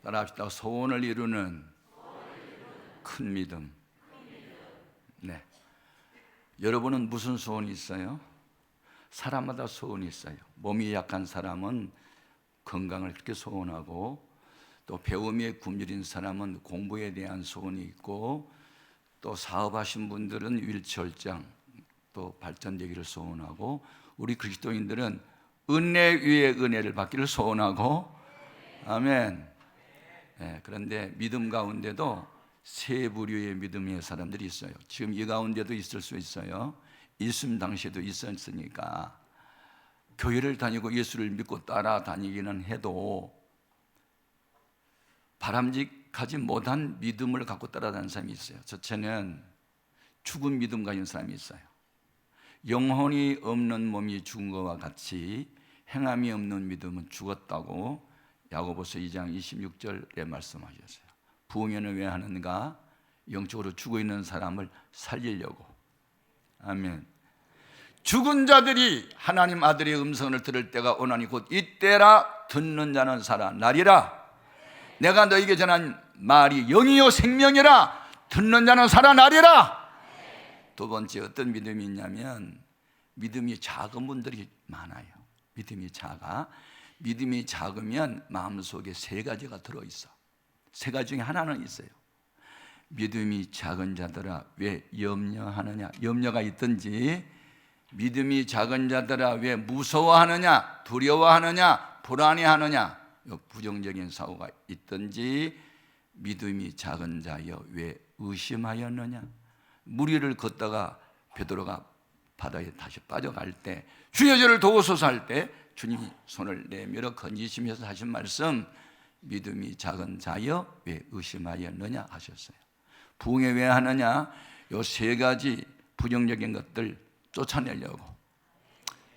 따라합시다. 소원을 이루는 큰 믿음. 네. 여러분은 무슨 소원이 있어요? 사람마다 소원이 있어요. 몸이 약한 사람은 건강을 그렇게 소원하고, 또 배움에 굶주린 사람은 공부에 대한 소원이 있고, 또 사업하신 분들은 일처월장 또 발전되기를 소원하고, 우리 그리스도인들은 은혜 위에 은혜를 받기를 소원하고, 아멘. 네, 그런데 믿음 가운데도 세 부류의 믿음의 사람들이 있어요. 지금 이 가운데도 있을 수 있어요. 예수님 당시에도 있었으니까 교회를 다니고 예수를 믿고 따라다니기는 해도 바람직하지 못한 믿음을 갖고 따라다니는 사람이 있어요. 첫째는 죽은 믿음 가진 사람이 있어요. 영혼이 없는 몸이 죽은 것과 같이 행함이 없는 믿음은 죽었다고 야고보서 2장 26절에 말씀하셨어요. 부흥회는 왜 하는가? 영적으로 죽어있는 사람을 살리려고. 아멘. 죽은 자들이 하나님 아들의 음성을 들을 때가 오나니 곧 이때라. 듣는 자는 살아나리라. 내가 너에게 전한 말이 영이요 생명이라. 듣는 자는 살아나리라. 두 번째, 어떤 믿음이 있냐면 믿음이 작은 분들이 많아요. 믿음이 작아. 믿음이 작으면 마음속에 세 가지가 들어있어. 세 가지 중에 하나는 있어요. 믿음이 작은 자들아 왜 염려하느냐. 염려가 있든지, 믿음이 작은 자들아 왜 무서워하느냐, 두려워하느냐, 불안해하느냐, 부정적인 사고가 있든지, 믿음이 작은 자여 왜 의심하였느냐. 무리를 걷다가 베드로가 바다에 다시 빠져갈 때, 주여 저를 도우소서 할 때 주님이 손을 내밀어 건지시면서 하신 말씀, 믿음이 작은 자여 왜 의심하였느냐 하셨어요. 부흥회 왜 하느냐? 요 세 가지 부정적인 것들 쫓아내려고.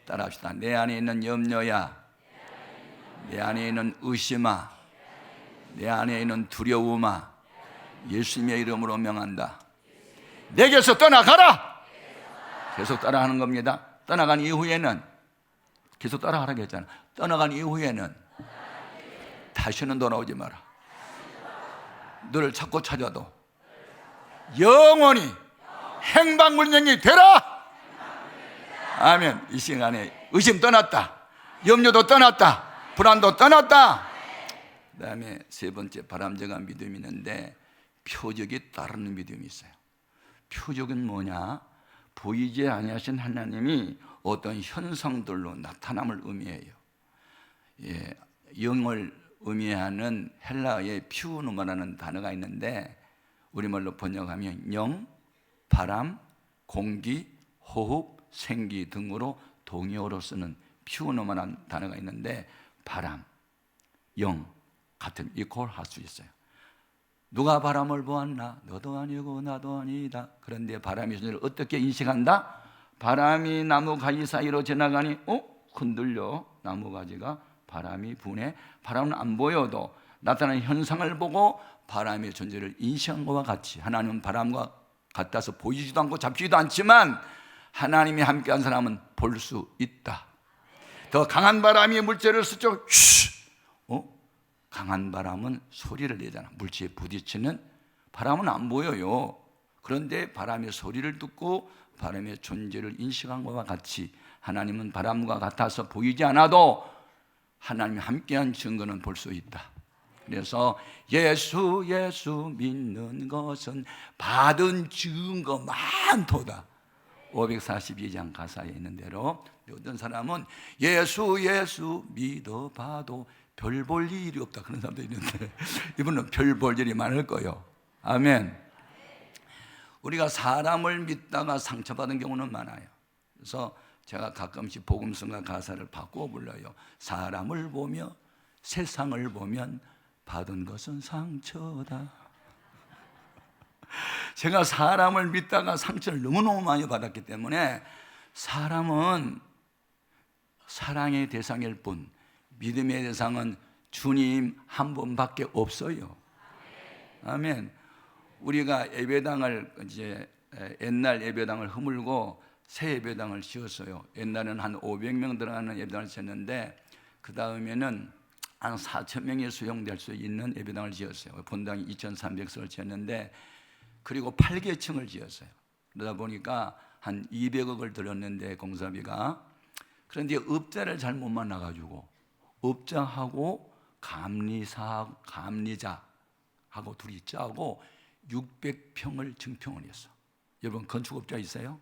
따라합시다. 내 안에 있는 염려야, 내 안에 있는 의심아, 내 안에 있는 두려움아, 예수님의 이름으로 명한다. 내게서 떠나가라. 계속 따라하는 겁니다. 떠나간 이후에는, 계속 따라하라고 했잖아. 떠나간 이후에는 다시는 돌아오지 마라. 너를 찾고 찾아도 영원히 행방불명이 되라. 아멘. 이 시간에 의심 떠났다, 염려도 떠났다, 불안도 떠났다. 그 다음에 세 번째, 바람직한 믿음이 있는데 표적이 따르는 믿음이 있어요. 표적은 뭐냐? 보이지 아니하신 하나님이 어떤 현상들로 나타남을 의미해요. 예, 영을 의미하는 헬라어의 피우누마라는 단어가 있는데 우리말로 번역하면 영, 바람, 공기, 호흡, 생기 등으로 동의어로 쓰는 피우누마라는 단어가 있는데, 바람, 영 같은 이퀄 할 수 있어요. 누가 바람을 보았나? 너도 아니고 나도 아니다. 그런데 바람이 존재를 어떻게 인식한다? 바람이 나무 가지 사이로 지나가니 흔들려. 나무 가지가 바람이 부네. 바람은 안 보여도 나타나는 현상을 보고 바람의 존재를 인식한 것과 같이, 하나님은 바람과 같아서 보이지도 않고 잡히지도 않지만 하나님이 함께한 사람은 볼 수 있다. 더 강한 바람이 물체를 스쳐 강한 바람은 소리를 내잖아. 물체에 부딪히는 바람은 안 보여요. 그런데 바람의 소리를 듣고 바람의 존재를 인식한 것과 같이 하나님은 바람과 같아서 보이지 않아도 하나님이 함께한 증거는 볼 수 있다. 그래서 예수 믿는 것은 받은 증거 많도다. 542장 가사에 있는 대로 어떤 사람은 예수 믿어봐도 별 볼 일이 없다 그런 사람도 있는데 이분은 별 볼 일이 많을 거예요. 아멘. 우리가 사람을 믿다가 상처받은 경우는 많아요. 그래서 제가 가끔씩 복음성가 가사를 바꾸어 불러요. 사람을 보며 세상을 보면 받은 것은 상처다. 제가 사람을 믿다가 상처를 너무너무 많이 받았기 때문에 사람은 사랑의 대상일 뿐 믿음의 대상은 주님 한 분밖에 없어요. 아멘. 우리가 예배당을 이제 옛날 예배당을 허물고 새 예배당을 지었어요. 옛날에는 한 500명 들어가는 예배당을 지었는데 그 다음에는 한 4천 명이 수용될 수 있는 예배당을 지었어요. 본당이 2,300석을 지었는데, 그리고 8개층을 지었어요. 그러다 보니까 한 200억을 들였는데, 공사비가. 그런데 업자를 잘못 만나가지고 업자하고 감리자하고 둘이 짜고 600평을 증평을 했어. 여러분 건축업자 있어요?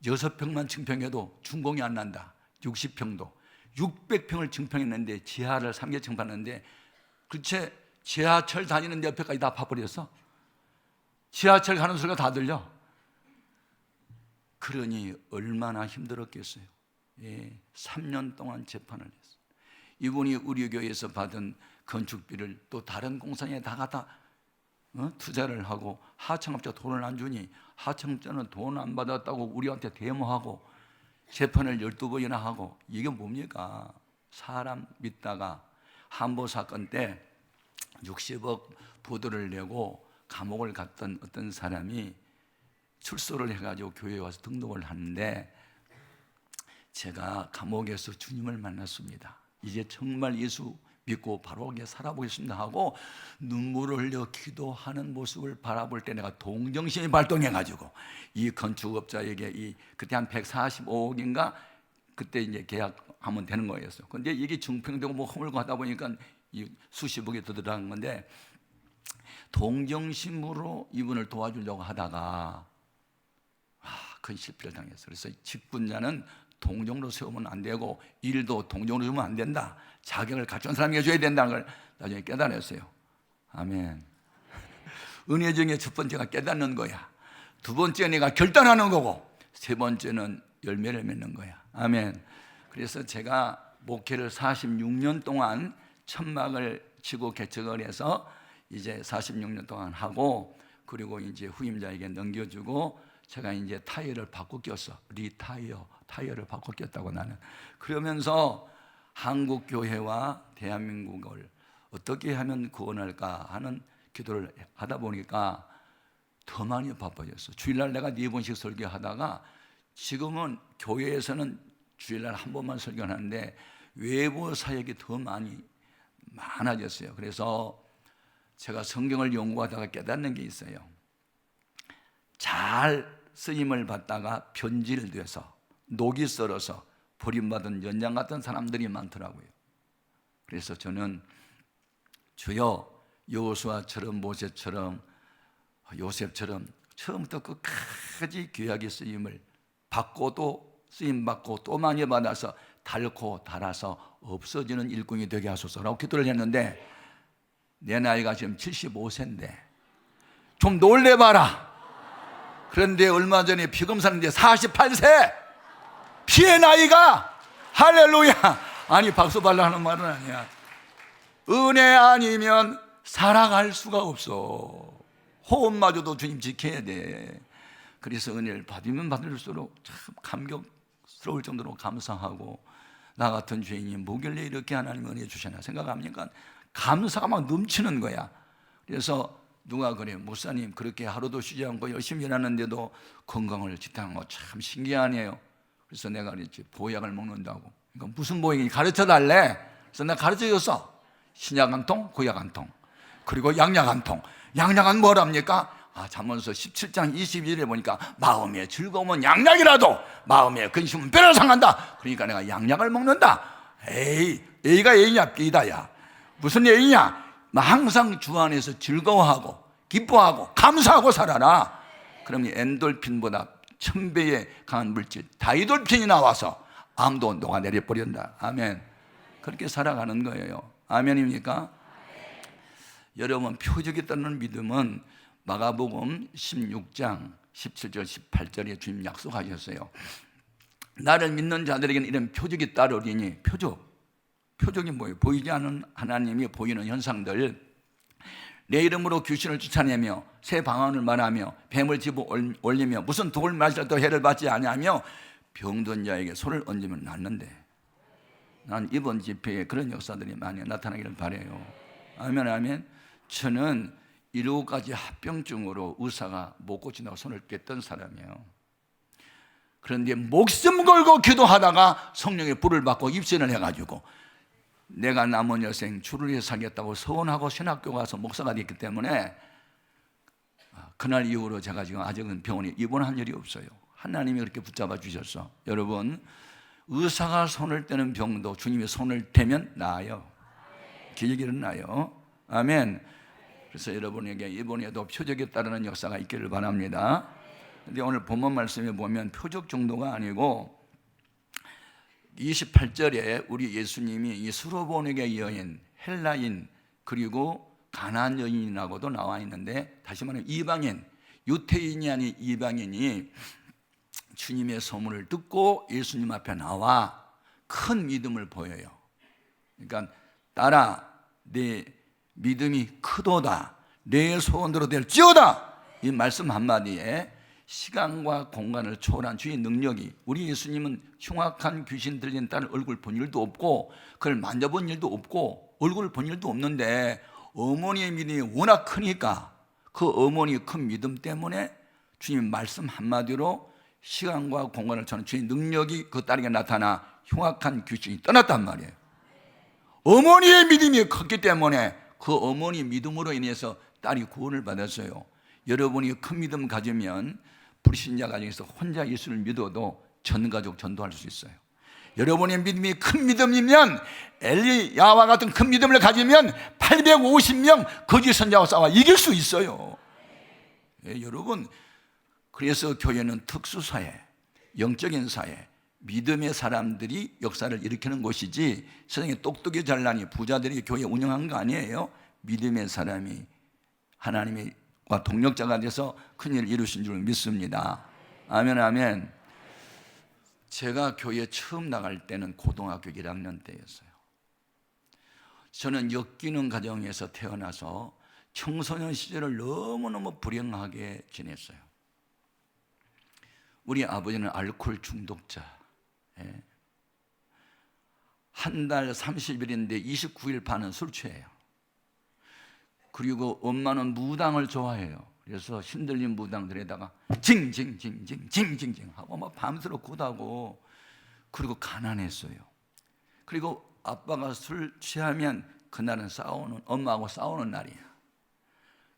6평만 증평해도 준공이 안 난다. 60평도 600평을 증평했는데 지하를 3개층 받는데, 그치? 지하철 다니는 옆에까지 다 파버렸어. 지하철 가는 소리가 다 들려. 그러니 얼마나 힘들었겠어요. 3년 동안 재판을 했어요. 이분이 우리 교회에서 받은 건축비를 또 다른 공사에 다 갖다 투자를 하고, 하청업자 돈을 안 주니 하청업자는 돈 안 받았다고 우리한테 데모하고 재판을 12번이나 하고. 이게 뭡니까? 사람 믿다가 한보 사건 때 60억 부도를 내고 감옥을 갔던 어떤 사람이 출소를 해가지고 교회에 와서 등록을 하는데, 제가 감옥에서 주님을 만났습니다. 이제 정말 예수 믿고 바로 살아보겠습니다 하고 눈물을 흘려 기도하는 모습을 바라볼 때 내가 동정심이 발동해가지고 이 건축업자에게 그때 한 145억인가 그때 이제 계약하면 되는 거였어요. 근데 이게 증평되고 뭐 허물고 하다 보니까 수십억이 더 들어간 건데, 동정심으로 이분을 도와주려고 하다가 큰 실패를 당했어요. 그래서 직분자는 동정으로 세우면 안 되고 일도 동정으로 주면 안 된다. 자격을 갖춘 사람이 해줘야 된다는 걸 나중에 깨달았어요. 아멘. 은혜 중에 첫 번째가 깨닫는 거야. 두 번째 내가 결단하는 거고, 세 번째는 열매를 맺는 거야. 아멘. 그래서 제가 목회를 46년 동안 천막을 치고 개척을 해서 이제 46년 동안 하고, 그리고 이제 후임자에게 넘겨주고, 제가 이제 타이어를 바꿔 꼈어. 타이어를 바꿔 꼈다고 나는. 그러면서 한국 교회와 대한민국을 어떻게 하면 구원할까 하는 기도를 하다 보니까 더 많이 바빠졌어. 주일날 내가 4번씩 설교하다가 지금은 교회에서는 주일날 한 번만 설교하는데 외부 사역이 더 많아졌어요. 그래서 제가 성경을 연구하다가 깨닫는 게 있어요. 잘 쓰임을 받다가 변질돼서 녹이 썰어서 버림받은 연장 같은 사람들이 많더라고요. 그래서 저는 주여 여호수아처럼 모세처럼 요셉처럼 처음부터 끝까지 귀하게 쓰임을 받고도 쓰임받고 또 많이 받아서 닳고 닳아서 없어지는 일꾼이 되게 하소서라고 기도를 했는데, 내 나이가 지금 75세인데 좀 놀래봐라. 그런데 얼마 전에 피금 샀는데 48세! 피의 나이가! 할렐루야! 아니 박수 발라 하는 말은 아니야. 은혜 아니면 살아갈 수가 없어. 호흡마저도 주님 지켜야 돼. 그래서 은혜를 받으면 받을수록 참 감격스러울 정도로 감사하고, 나 같은 죄인이 뭐길래 이렇게 하나님 은혜 주시나 생각합니까? 감사가 막 넘치는 거야. 그래서 누가 그래, 목사님 그렇게 하루도 쉬지 않고 열심히 일하는데도 건강을 지탱한 거 참 신기하네요. 그래서 내가 그랬지, 보약을 먹는다고. 그러니까 무슨 보약인지 가르쳐 달래. 그래서 내가 가르쳐 줬어. 신약 한 통, 구약 한 통, 그리고 양약 한 통. 양약은 뭐랍니까? 잠언서 17장 22절에 보니까 마음의 즐거움은 양약이라도 마음의 근심은 뼈를 상한다. 그러니까 내가 양약을 먹는다. A가 A냐 B다야. 무슨 A냐? 항상 주 안에서 즐거워하고 기뻐하고 감사하고 살아라. 그러면 엔돌핀보다 1000배의 강한 물질 다이돌핀이 나와서 암도 녹아내려버린다. 아멘. 그렇게 살아가는 거예요. 아멘입니까? 여러분, 표적이 따르는 믿음은 마가복음 16장 17절 18절에 주님 약속하셨어요. 나를 믿는 자들에게는 이런 표적이 따르리니. 표적이 뭐예요? 보이지 않는 하나님이 보이는 현상들. 내 이름으로 귀신을 쫓아내며 새 방언을 말하며 뱀을 집어 올리며 무슨 독을 마셔도 해를 받지 아니하며 병든 자에게 손을 얹으면 낫는데. 난 이번 집회에 그런 역사들이 많이 나타나기를 바라요. 아멘, 아멘. 저는 1호까지 합병증으로 의사가 못 고친다고 손을 뺐던 사람이에요. 그런데 목숨 걸고 기도하다가 성령의 불을 받고 입선을 해가지고 내가 남은 여생 주를 위해 살겠다고 서원하고 신학교 가서 목사가 됐기 때문에 그날 이후로 제가 지금 아직은 병원에 입원한 일이 없어요. 하나님이 그렇게 붙잡아 주셨어. 여러분, 의사가 손을 떼는 병도 주님이 손을 대면 나아요. 기적이 나요. 아멘. 그래서 여러분에게 이번에도 표적에 따르는 역사가 있기를 바랍니다. 근데 오늘 본문 말씀에 보면 표적 정도가 아니고 28절에 우리 예수님이 이 수로보닉의 여인, 헬라인, 그리고 가나안 여인이라고도 나와 있는데, 다시 말하면 이방인, 유태인이 아닌 이방인이 주님의 소문을 듣고 예수님 앞에 나와 큰 믿음을 보여요. 그러니까 따라 내 믿음이 크도다, 내 소원대로 될지어다, 이 말씀 한마디에 시간과 공간을 초월한 주의 능력이, 우리 예수님은 흉악한 귀신 들린 딸 얼굴 본 일도 없고 그걸 만져본 일도 없고 얼굴을 본 일도 없는데 어머니의 믿음이 워낙 크니까 그 어머니의 큰 믿음 때문에 주님 말씀 한마디로 시간과 공간을 초월한 주의 능력이 그 딸에게 나타나 흉악한 귀신이 떠났단 말이에요. 어머니의 믿음이 컸기 때문에 그 어머니 믿음으로 인해서 딸이 구원을 받았어요. 여러분이 큰 믿음 가지면 불신자 가정에서 혼자 예수를 믿어도 전 가족 전도할 수 있어요. 여러분의 믿음이 큰 믿음이면 엘리야와 같은 큰 믿음을 가지면 850명 거짓 선자와 싸워 이길 수 있어요. 여러분, 그래서 교회는 특수사회, 영적인 사회, 믿음의 사람들이 역사를 일으키는 곳이지 세상에 똑똑히 잘나니 부자들이 교회 운영한 거 아니에요. 믿음의 사람이 하나님과 동력자가 돼서 큰일을 이루신 줄 믿습니다. 아멘, 아멘. 제가 교회 처음 나갈 때는 고등학교 1학년 때였어요. 저는 역기능 가정에서 태어나서 청소년 시절을 너무너무 불행하게 지냈어요. 우리 아버지는 알코올 중독자, 한 달 30일인데 29일 반은 술 취해요. 그리고 엄마는 무당을 좋아해요. 그래서 신들린 무당들에다가 징징징징징징징 하고 막 밤새도록 굿하고, 그리고 가난했어요. 그리고 아빠가 술 취하면 그날은 엄마하고 싸우는 날이야.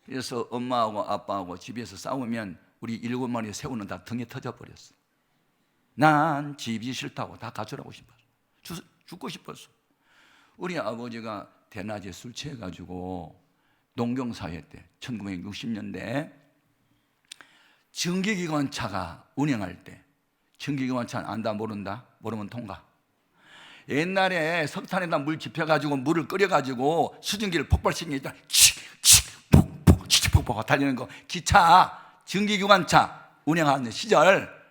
그래서 엄마하고 아빠하고 집에서 싸우면 우리 7마리 새우는 다 등에 터져버렸어. 난 집이 싫다고 다 가져가고 싶었어. 죽고 싶었어. 우리 아버지가 대낮에 술 취해가지고 농경사회 때 1960년대 전기기관차가 운행할 때, 전기기관차는 안다 모른다? 모르면 통과. 옛날에 석탄에다 물 집혀가지고 물을 끓여가지고 수증기를 폭발시키니까 칙칙폭폭 칙칙폭폭 달리는 거, 기차, 전기기관차 운행하는 시절.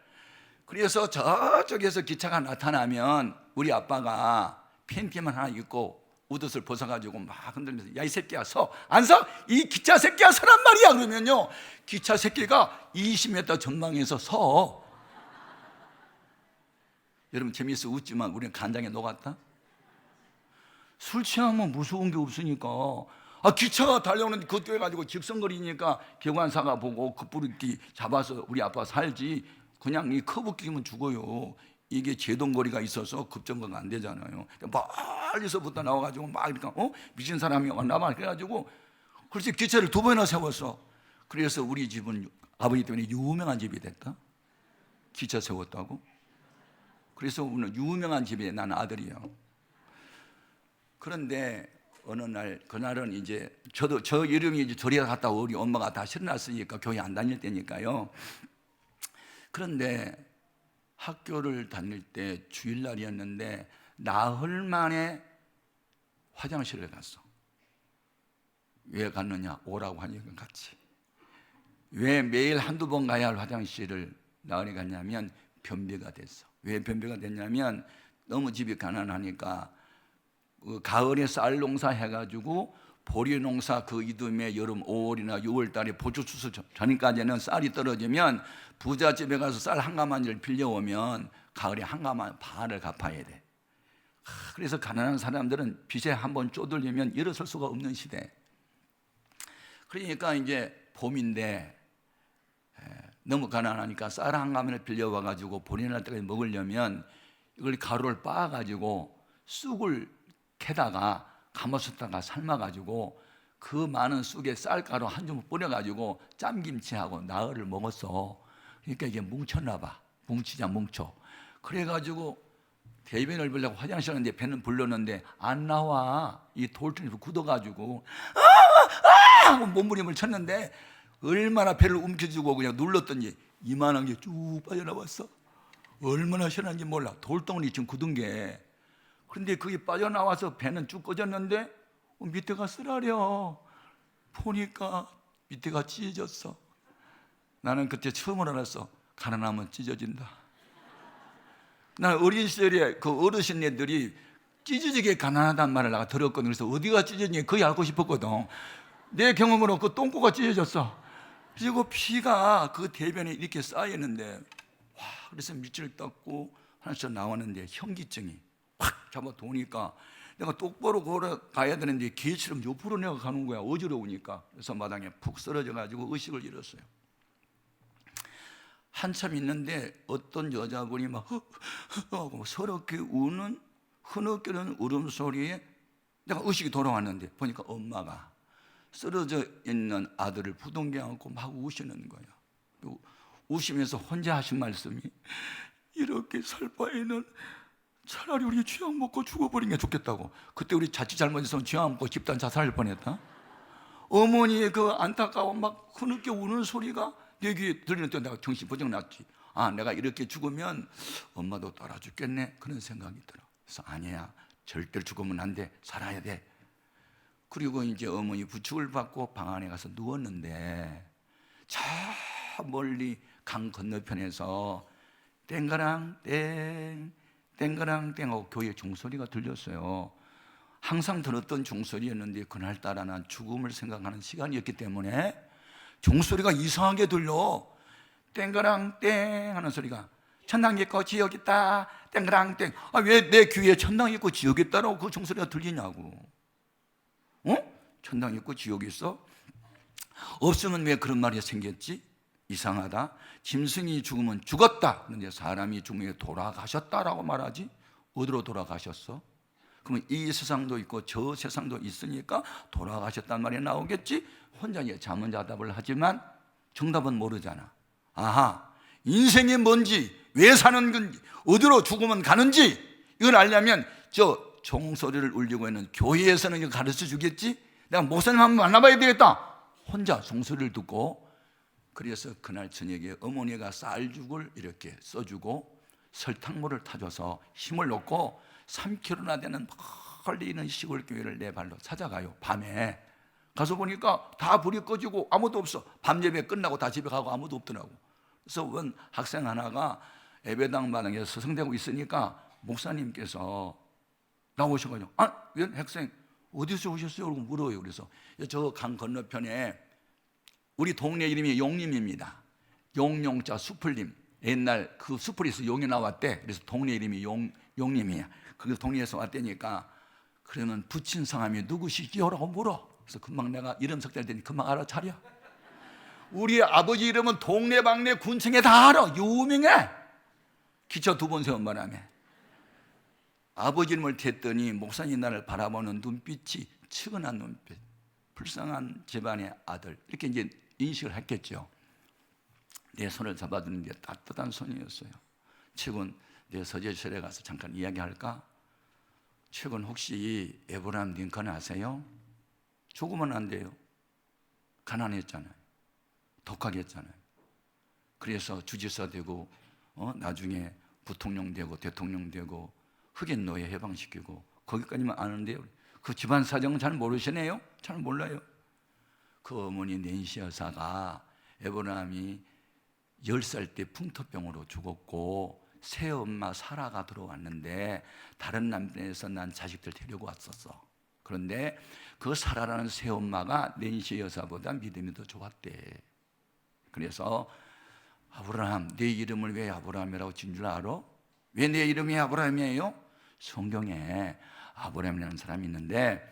그래서 저쪽에서 기차가 나타나면 우리 아빠가 팬티만 하나 입고 웃옷을 벗어가지고 막 흔들면서 야 이 새끼야 서, 안 서? 이 기차 새끼야 서란 말이야. 그러면요 기차 새끼가 20m 전방에서 서. 여러분 재미있어 웃지만 우리는 간장에 녹았다. 술 취하면 무서운 게 없으니까 기차가 달려오는데 그때 가지고 직선거리니까 기관사가 보고 급부르기 잡아서 우리 아빠 살지, 그냥 이 커브 끼면 죽어요. 이게 제동거리가 있어서 급정거가 안 되잖아요. 멀리서부터 나와가지고 막 이렇게 미친 사람이 왔나 봐. 그래가지고 그래서 기차를 2번이나 세웠어. 그래서 우리 집은 아버지 때문에 유명한 집이 됐다. 기차 세웠다고. 그래서 오늘 유명한 집에 난 아들이요. 그런데 어느 날, 그날은 이제 저 이름이 이제 절에 갔다 우리 엄마가 다 실어났으니까 교회 안 다닐 때니까요. 그런데 학교를 다닐 때 주일날이었는데 나흘 만에 화장실을 갔어. 왜 갔느냐? 오라고 하니까 갔지. 왜 매일 한두 번 가야 할 화장실을 나흘에 갔냐면 변비가 됐어. 왜 변비가 됐냐면 너무 집이 가난하니까 가을에 쌀 농사 해가지고 보리 농사 그 이듬해 여름 5월이나 6월 달에 보초 추수 전까지는 쌀이 떨어지면 부잣집에 가서 쌀 한 가마니를 빌려오면 가을에 한 가마 반을 갚아야 돼. 그래서 가난한 사람들은 빚에 한번 쪼들리면 일어설 수가 없는 시대. 그러니까 이제 봄인데 너무 가난하니까 쌀 한 가마를 빌려와가지고 보리 날 때까지 먹으려면 이걸 가루를 빻아가지고 쑥을 캐다가 가마솥다가 삶아가지고 그 많은 쑥에 쌀가루 한 줌 뿌려가지고 짬김치하고 나흘을 먹었어. 그러니까 이게 뭉쳤나 봐. 뭉치자 뭉쳐. 그래가지고 대변을 보려고 화장실 갔는데 배는 불렀는데 안 나와. 이 돌덩이로 굳어가지고 하고 몸부림을 쳤는데 얼마나 배를 움켜쥐고 그냥 눌렀더니 이만한 게 쭉 빠져나왔어. 얼마나 시원한지 몰라. 돌덩어리 지금 굳은 게. 그런데 그게 빠져나와서 배는 쭉 꺼졌는데 밑에가 쓰라려. 보니까 밑에가 찢어졌어. 나는 그때 처음으로 알았어. 가난하면 찢어진다. 난 어린 시절에 그 어르신네들이 찢어지게 가난하단 말을 내가 들었거든. 그래서 어디가 찢어지니 거의 알고 싶었거든. 내 경험으로 그 똥꼬가 찢어졌어. 그리고 피가 그 대변에 이렇게 쌓였는데, 와, 그래서 밑을 닦고 하나씩 나왔는데 현기증이 확 잡아 도니까 내가 똑바로 걸어가야 되는데 개처럼 옆으로 내가 가는 거야. 어지러우니까. 그래서 마당에 푹 쓰러져 가지고 의식을 잃었어요. 한참 있는데 어떤 여자분이 막 하고 서럽게 우는 흐느끼는 울음소리에 내가 의식이 돌아왔는데 보니까 엄마가 쓰러져 있는 아들을 부둥켜 안고 막 우시는 거야. 우시면서 혼자 하신 말씀이, 이렇게 살 바에는 차라리 우리 쥐약 먹고 죽어버리는 게 좋겠다고. 그때 우리 자칫 잘못했으면 쥐약 먹고 집단 자살할 뻔했다. 어머니의 그 안타까워 막 흐느껴 우는 소리가 내 귀에 들리는 때 내가 정신 번쩍 났지. 아, 내가 이렇게 죽으면 엄마도 따라 죽겠네, 그런 생각이 들어. 그래서 아니야, 절대로 죽으면 안 돼, 살아야 돼. 그리고 이제 어머니 부축을 받고 방 안에 가서 누웠는데 저 멀리 강 건너편에서 땡가랑 땡 땡가랑 땡하고 교회 종소리가 들렸어요. 항상 들었던 종소리였는데 그날따라 난 죽음을 생각하는 시간이었기 때문에 종소리가 이상하게 들려. 땡가랑 땡 하는 소리가, 천당 있고 지옥 있다 땡가랑 땡. 아, 왜 내 귀에 천당 있고 지옥 있다라고 그 종소리가 들리냐고. 천당 있고 지옥 있어? 없으면 왜 그런 말이 생겼지? 이상하다. 짐승이 죽으면 죽었다. 그런데 사람이 죽으면 돌아가셨다라고 말하지? 어디로 돌아가셨어? 그러면 이 세상도 있고 저 세상도 있으니까 돌아가셨단 말이 나오겠지? 혼자 자문자답을 하지만 정답은 모르잖아. 아하, 인생이 뭔지, 왜 사는 건지, 어디로 죽으면 가는지 이걸 알려면 저 종소리를 울리고 있는 교회에서는 이거 가르쳐 주겠지? 내가 목사님 한번 만나봐야 되겠다. 혼자 종소리를 듣고, 그래서 그날 저녁에 어머니가 쌀죽을 이렇게 써주고 설탕물을 타줘서 힘을 넣고 3km나 되는 멀리 있는 시골 교회를 내 발로 찾아가요. 밤에 가서 보니까 다 불이 꺼지고 아무도 없어. 밤 예배 끝나고 다 집에 가고 아무도 없더라고. 그래서 원 학생 하나가 예배당 마당에 서성대고 있으니까 목사님께서 나오셔가지고, 아, 웬 학생 어디서 오셨어요? 라고 물어요. 그래서 저 강 건너편에, 우리 동네 이름이 용림입니다. 용용자 수풀림. 옛날 그 수풀에서 용이 나왔대. 그래서 동네 이름이 용림이야. 그 동네에서 왔다니까, 그러면 부친 성함이 누구시지요? 라고 물어. 그래서 금방 내가 이름 석달 되니 금방 알아차려. 우리 아버지 이름은 동네방네 군청에 다 알아. 유명해. 기차 2번 세운 바람에. 아버지 이름을 댔더니 목사님 나를 바라보는 눈빛이 측은한 눈빛, 불쌍한 집안의 아들, 이렇게 이제 인식을 했겠죠. 내 손을 잡아주는데 따뜻한 손이었어요. 최근 내 서재실에 가서 잠깐 이야기할까? 최근 혹시 에브라임 링컨 아세요? 죽으면 안 돼요. 가난했잖아요. 독하겠잖아요. 그래서 주지사 되고 나중에 부통령 되고 대통령 되고 흑인 노예 해방시키고, 거기까지만 아는데요. 그 집안 사정은 잘 모르시네요. 잘 몰라요. 그 어머니 낸시 여사가 에브라임이 10살 때 풍토병으로 죽었고 새엄마 사라가 들어왔는데 다른 남편에서 난 자식들 데리고 왔었어. 그런데 그 사라라는 새엄마가 낸시 여사보다 믿음이 더 좋았대. 그래서 아브라함, 내 이름을 왜 아브라함이라고 지은 줄 알아? 왜 내 이름이 아브라함이에요? 성경에 아브라함이라는 사람이 있는데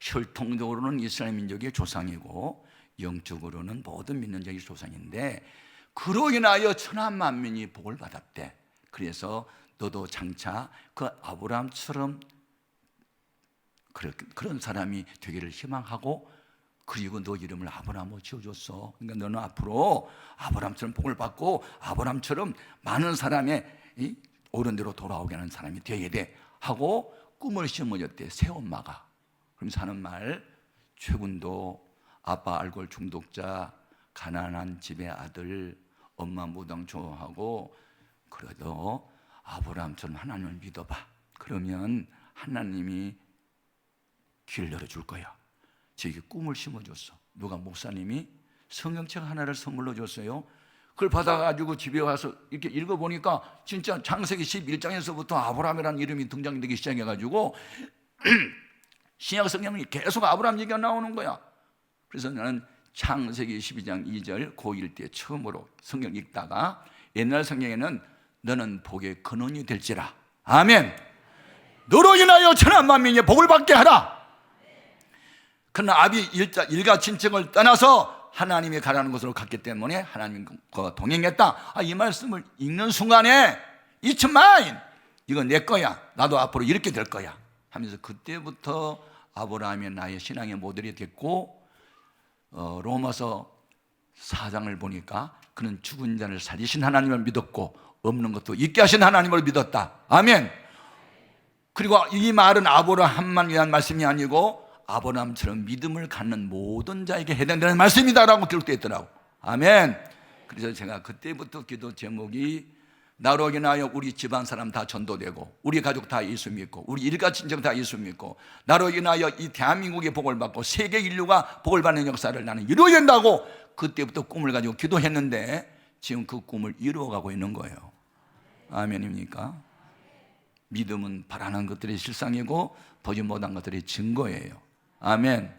혈통적으로는 이스라엘 민족의 조상이고 영적으로는 모든 믿는 자의 조상인데, 그로 인하여 천한 만민이 복을 받았대. 그래서 너도 장차 그 아브라함처럼 그런 사람이 되기를 희망하고, 그리고 너 이름을 아브라함으로 지어줬어. 그러니까 너는 앞으로 아브라함처럼 복을 받고 아브라함처럼 많은 사람의 옳은 대로 돌아오게 하는 사람이 되어야 돼 하고 꿈을 심어줬대, 새엄마가. 그러면서 하는 말, 최군도 아빠 알코올 중독자, 가난한 집의 아들, 엄마 무당 좋아하고, 그래도 아브라함처럼 하나님을 믿어봐. 그러면 하나님이 길을 열어줄 거야. 저에게 꿈을 심어줬어. 누가? 목사님이 성경책 하나를 선물로 줬어요. 그걸 받아가지고 집에 와서 이렇게 읽어보니까 진짜 창세기 11장에서부터 아브라함이라는 이름이 등장되기 시작해가지고 신약 성경이 계속 아브라함 얘기가 나오는 거야. 그래서 나는 창세기 12장 2절 고1 때 처음으로 성경 읽다가, 옛날 성경에는 너는 복의 근원이 될지라, 아멘, 너로 인하여 천한 만민이 복을 받게 하라. 그러나 아비 일가 친척을 떠나서 하나님이 가라는 곳으로 갔기 때문에 하나님과 동행했다. 이 말씀을 읽는 순간에 It's mine, 이건 내 거야, 나도 앞으로 이렇게 될 거야 하면서 그때부터 아브라함이 나의 신앙의 모델이 됐고, 로마서 4장을 보니까 그는 죽은 자를 살리신 하나님을 믿었고 없는 것도 있게 하신 하나님을 믿었다, 아멘. 그리고 이 말은 아브라함만 위한 말씀이 아니고 아브라함처럼 믿음을 갖는 모든 자에게 해당되는 말씀이다라고 기록되어 있더라고, 아멘. 그래서 제가 그때부터 기도 제목이 나로 인하여 우리 집안 사람 다 전도되고, 우리 가족 다 예수 믿고, 우리 일가 친척 다 예수 믿고, 나로 인하여 이 대한민국의 복을 받고 세계 인류가 복을 받는 역사를 나는 이루어야 된다고 그때부터 꿈을 가지고 기도했는데, 지금 그 꿈을 이루어가고 있는 거예요, 아멘입니까? 믿음은 바라는 것들이 실상이고 보지 못한 것들이 증거예요, 아멘.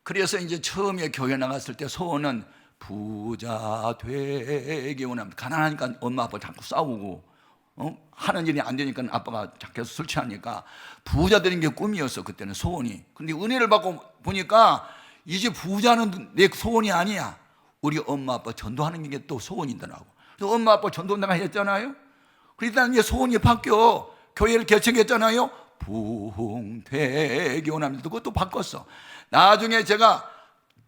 그래서 이제 처음에 교회 나갔을 때 소원은 부자 되기 원합니다. 가난하니까 엄마 아빠 자꾸 싸우고, 하는 일이 안 되니까 아빠가 계속 술 취하니까 부자 되는 게 꿈이었어, 그때는 소원이. 근데 은혜를 받고 보니까 이제 부자는 내 소원이 아니야. 우리 엄마 아빠 전도하는 게 또 소원이더라고. 그래서 엄마 아빠 전도 내가 했잖아요. 그러니까 이제 소원이 바뀌어. 교회를 개척했잖아요. 부흥되기 원합니다. 그것도 바꿨어. 나중에 제가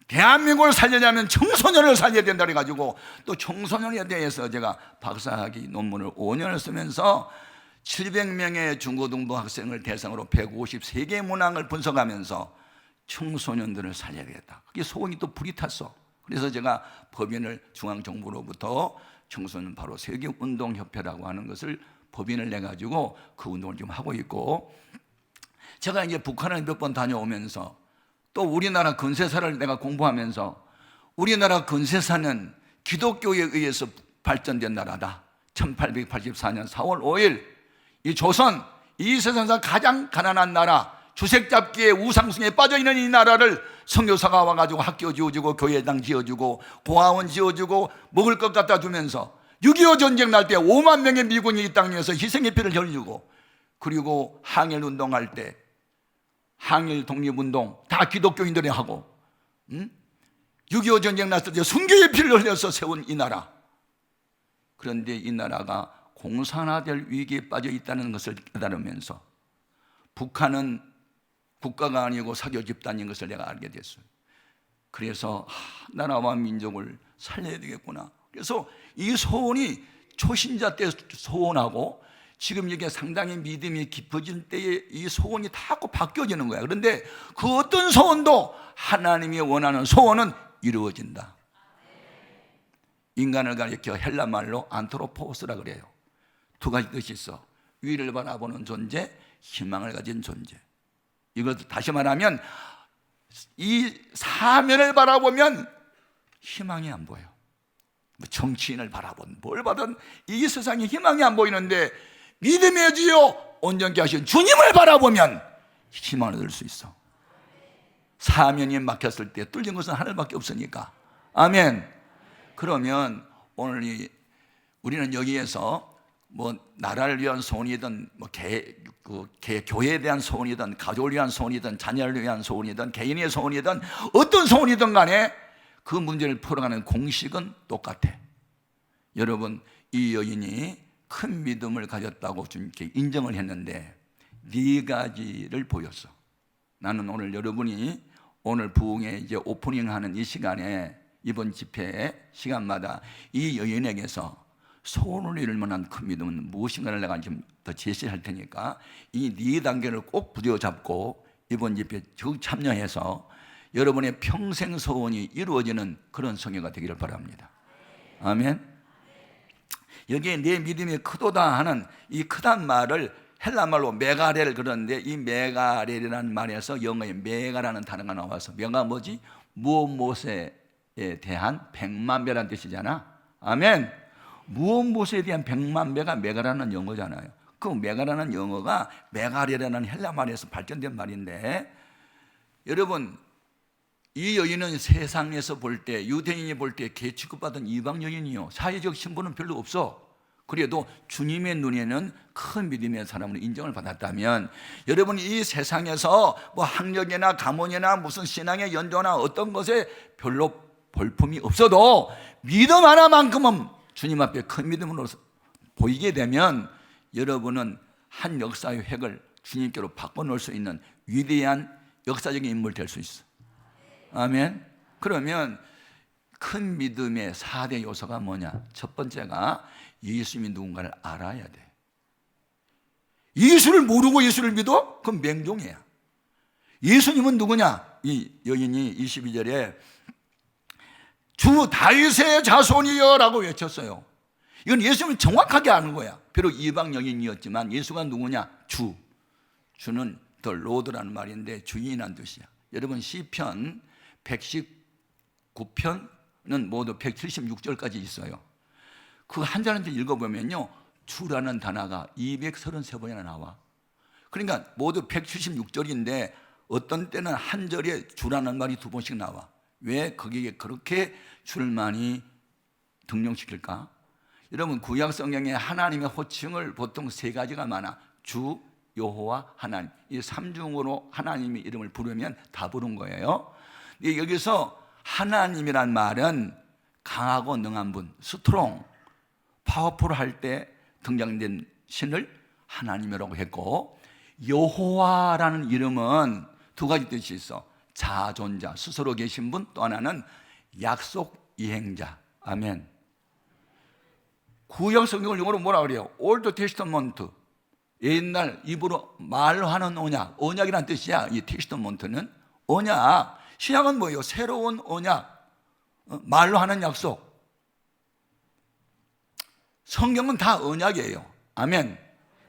대한민국을 살려냐면 청소년을 살려야 된다 그래가지고 또 청소년에 대해서 제가 박사학위 논문을 5년을 쓰면서 700명의 중고등부 학생을 대상으로 153개의 문항을 분석하면서 청소년들을 살려야겠다. 그게 소원이 또 불이 탔어. 그래서 제가 법인을 중앙정부로부터 청소년 바로 세계운동협회라고 하는 것을 법인을 내가지고 그 운동을 지금 하고 있고, 제가 이제 북한을 몇 번 다녀오면서 또 우리나라 근세사를 내가 공부하면서, 우리나라 근세사는 기독교에 의해서 발전된 나라다. 1884년 4월 5일 이 조선, 이 세상에서 가장 가난한 나라, 주색잡기에 우상숭에 빠져있는 이 나라를 선교사가 와가지고 학교 지어주고 교회당 지어주고 고아원 지어주고 먹을 것 갖다 주면서 6.25 전쟁 날 때 5만 명의 미군이 이 땅에서 희생의 피를 흘리고, 그리고 항일 운동할 때 항일 독립운동 다 기독교인들이 하고, 6.25 전쟁 났을 때 순교의 피를 흘려서 세운 이 나라. 그런데 이 나라가 공산화될 위기에 빠져 있다는 것을 깨달으면서 북한은 국가가 아니고 사교 집단인 것을 내가 알게 됐어요. 그래서 나라와 민족을 살려야 되겠구나. 그래서 이 소원이 초신자 때 소원하고 지금 이게 상당히 믿음이 깊어질 때에 이 소원이 다 바뀌어지는 거야. 그런데 그 어떤 소원도 하나님이 원하는 소원은 이루어진다. 인간을 가리켜 헬라 말로 안트로포스라 그래요. 두 가지 뜻이 있어. 위를 바라보는 존재, 희망을 가진 존재. 이걸 다시 말하면 이 사면을 바라보면 희망이 안 보여. 정치인을 바라본 뭘 봐든 이 세상에 희망이 안 보이는데 믿음의 주여 온전케 하신 주님을 바라보면 희망을 얻을 수 있어. 사면이 막혔을 때 뚫린 것은 하늘밖에 없으니까, 아멘. 그러면 오늘 우리는 여기에서 나라를 위한 소원이든 교회에 대한 소원이든 가족을 위한 소원이든 자녀를 위한 소원이든 개인의 소원이든 어떤 소원이든 간에 그 문제를 풀어가는 공식은 똑같아. 여러분, 이 여인이 큰 믿음을 가졌다고 주님께 인정을 했는데 네 가지를 보였어. 나는 오늘 여러분이 오늘 부흥회 이제 오프닝하는 이 시간에 이번 집회 시간마다 이 여인에게서 소원을 이룰 만한 큰 믿음은 무엇인가를 내가 좀 더 제시할 테니까 이 네 단계를 꼭 부여잡고 이번 집회에 적 참여해서 여러분의 평생 소원이 이루어지는 그런 성회가 되기를 바랍니다. 아멘. 여기에 내 믿음이 크도다 하는 이 크단 말을 헬라말로 메가렐 그러는데 이 메가렐이라는 말에서 영어에 메가라는 단어가 나와서 메가 뭐지? 무엇에 대한 100만 배라는 뜻이잖아. 아멘. 무엇에 대한 100만 배가 메가라는 영어잖아요. 그 메가라는 영어가 메가렐이라는 헬라 말에서 발전된 말인데, 여러분 이 여인은 세상에서 볼 때, 유대인이 볼 때 개 취급받은 이방 여인이요, 사회적 신분은 별로 없어. 그래도 주님의 눈에는 큰 믿음의 사람으로 인정을 받았다면, 여러분이 이 세상에서 뭐 학력이나 가문이나 무슨 신앙의 연조나 어떤 것에 별로 볼품이 없어도 믿음 하나만큼은 주님 앞에 큰 믿음으로 보이게 되면 여러분은 한 역사의 획을 주님께로 바꿔놓을 수 있는 위대한 역사적인 인물 될 수 있어. 아멘. 그러면 큰 믿음의 4대 요소가 뭐냐? 첫 번째가 예수님이 누군가를 알아야 돼. 예수를 모르고 예수를 믿어? 그건 맹종이야. 예수님은 누구냐? 이 여인이 22절에 주 다윗의 자손이여 라고 외쳤어요. 이건 예수님을 정확하게 아는 거야. 비록 이방 여인이었지만 예수가 누구냐? 주는 더 로드라는 말인데 주인이라는 뜻이야. 여러분 시편 119편은 모두 176절까지 있어요. 그 한 절한테 읽어보면요, 주라는 단어가 233번이나 나와. 그러니까 모두 176절인데 어떤 때는 한 절에 주라는 말이 2번씩 나와. 왜 거기에 그렇게 주를 많이 등용시킬까? 여러분 구약 성경에 하나님의 호칭을 보통 3가지가 많아. 주, 여호와, 하나님. 이 3중으로 하나님의 이름을 부르면 다 부른 거예요. 여기서 하나님이란 말은 강하고 능한 분, 스트롱, 파워풀할 때 등장된 신을 하나님이라고 했고, 여호와라는 이름은 2가지 뜻이 있어. 자존자, 스스로 계신 분, 또 하나는 약속 이행자. 아멘. 구약 성경을 영어로 뭐라 그래요? 올드 테스터먼트. 옛날 입으로 말로 하는 언약, 언약이란 뜻이야. 이 테스터먼트는 언약. 신약은 뭐예요? 새로운 언약, 말로 하는 약속. 성경은 다 언약이에요. 아멘.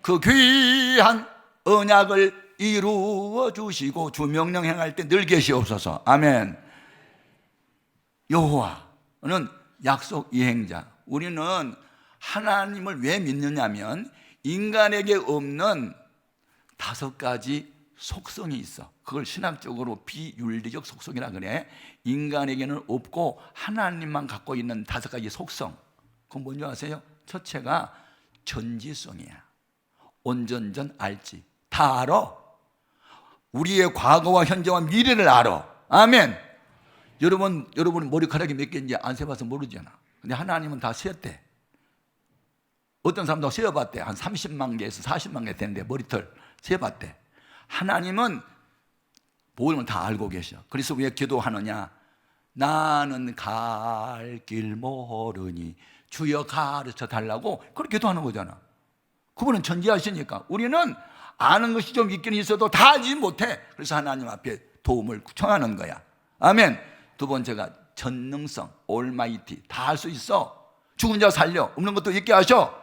그 귀한 언약을 이루어 주시고 주 명령 행할 때 늘 계시옵소서. 아멘. 여호와는 약속 이행자. 우리는 하나님을 왜 믿느냐면 인간에게 없는 5가지 속성이 있어. 그걸 신학적으로 비윤리적 속성이라 그래. 인간에게는 없고 하나님만 갖고 있는 5가지 속성. 그건 뭔지 아세요? 첫째가 전지성이야. 온전전 알지. 다 알아. 우리의 과거와 현재와 미래를 알아. 아멘. 여러분 머리카락이 몇 개인지 안 세봐서 모르잖아. 근데 하나님은 다 세었대. 어떤 사람도 세어봤대. 한 30만 개에서 40만 개 되는데 머리털 세어봤대. 하나님은 모든 걸 다 알고 계셔. 그래서 왜 기도하느냐? 나는 갈 길 모르니 주여 가르쳐 달라고 그렇게 기도하는 거잖아. 그분은 전지하시니까. 우리는 아는 것이 좀 있긴 있어도 다 알지 못해. 그래서 하나님 앞에 도움을 청하는 거야. 아멘. 2번째가 전능성, 올마이티. 다 할 수 있어. 죽은 자 살려, 없는 것도 있게 하셔.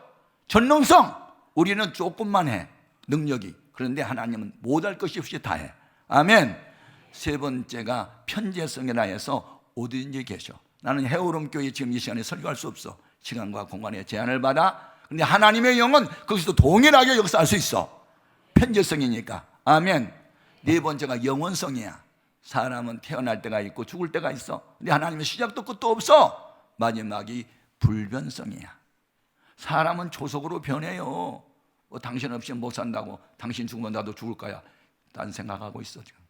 전능성. 우리는 조금만 해, 능력이. 그런데 하나님은 못할 것이 없이 다 해. 아멘. 3번째가 편재성이라 해서 어디든지 계셔. 나는 해오름교회 지금 이 시간에 설교할 수 없어. 시간과 공간의 제한을 받아. 근데 하나님의 영은 거기서 동일하게 역사할 수 있어. 편재성이니까. 아멘. 4번째가 영원성이야. 사람은 태어날 때가 있고 죽을 때가 있어. 근데 하나님은 시작도 끝도 없어. 마지막이 불변성이야. 사람은 조속으로 변해요. 당신 없이 못 산다고, 당신 죽으면 나도 죽을 거야, 딴 생각하고 있어 지금.